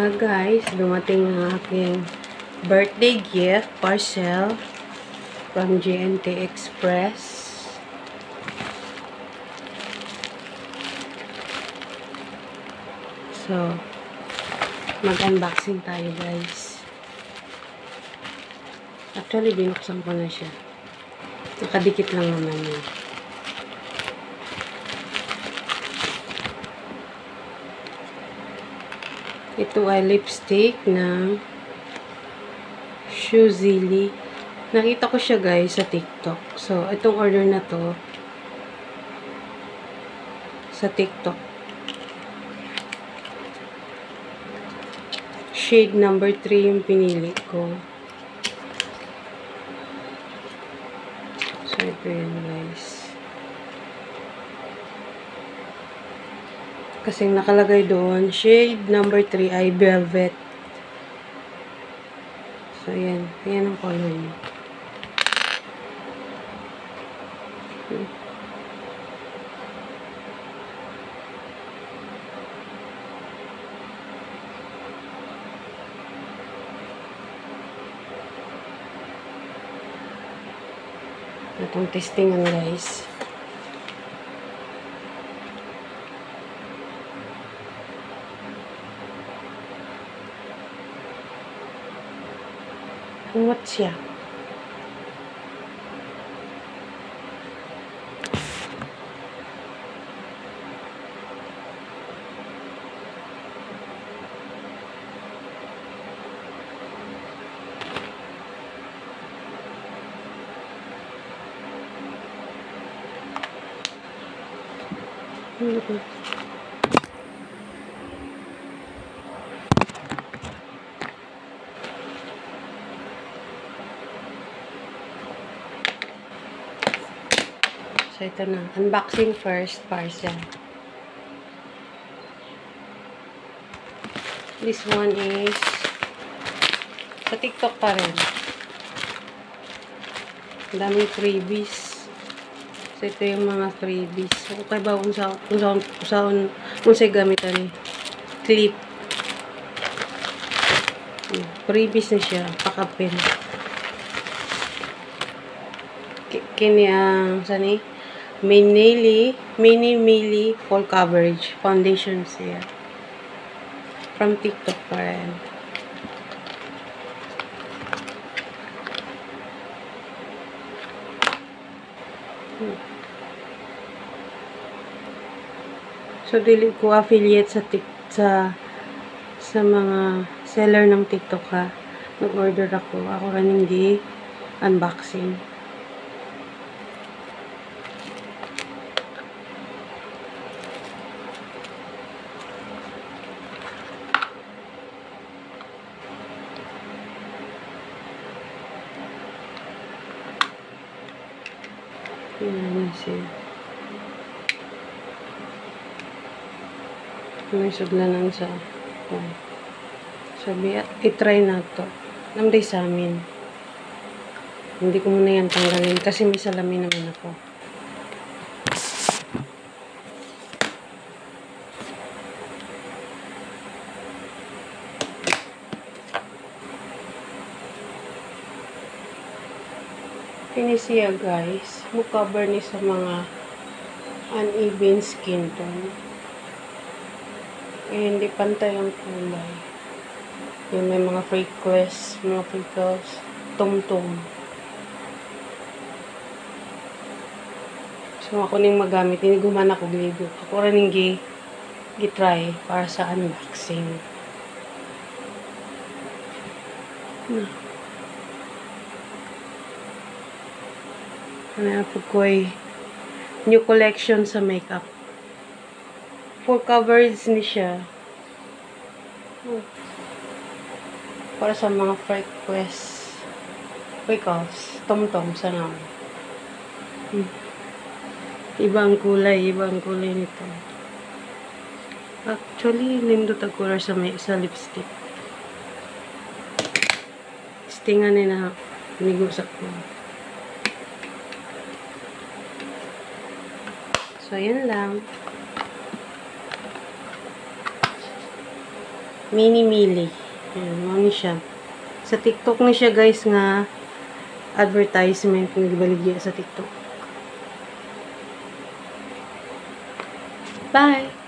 Nga guys, dumating ang aking birthday gift parcel from GNT Express. So, mag-unboxing tayo guys. Actually, binuksan ko na siya. Nakadikit lang naman yun. Ito ay lipstick ng Shuzili. Nakita ko siya guys sa TikTok. So, itong order na to sa TikTok. Shade number 3 yung pinili ko. So, ito yun guys. Kasi nakalagay doon, shade number 3 ay velvet. So, yan. Yan ang color niya. Itong testingan guys. What siya? So, ito na. Unboxing first parcel. This one is sa TikTok pa rin. Ang daming freebies. So, ito yung mga freebies. So, okay ba kung sa'y gamitan ni clip. Freebies na siya. Pakapin. Kini ang sani? Mini Mili Full Coverage Foundation siya. From TikTok pa rin. So, dili ko affiliate sa mga seller ng TikTok ha. Nag-order ako. Ako rin hindi unboxing. Yan siya. May suglanan sa sabi, itry na to. Namday sa amin. Hindi ko muna yan tanggalin kasi may salamin naman ako. Ini siya guys, mo-cover ni sa mga uneven skin tone. Eh, hindi pantay ang kulay. Yung may mga freckles, tum-tum. So, ako ning magamit, hindi gumana ko gligo. Ako rin yung gi-try para sa unboxing. Ano po ko new collection sa makeup. Full coverage ni siya. Para sa mga freckles, tum-tum sa naman. Ibang kulay nito. Actually, nindot ang color sa lipstick. Stingan nila nigusak ko. So, yan lang. Mini Mili. Ayan, mo siya. Sa TikTok na siya guys nga advertisement ng gibaligya sa TikTok. Bye!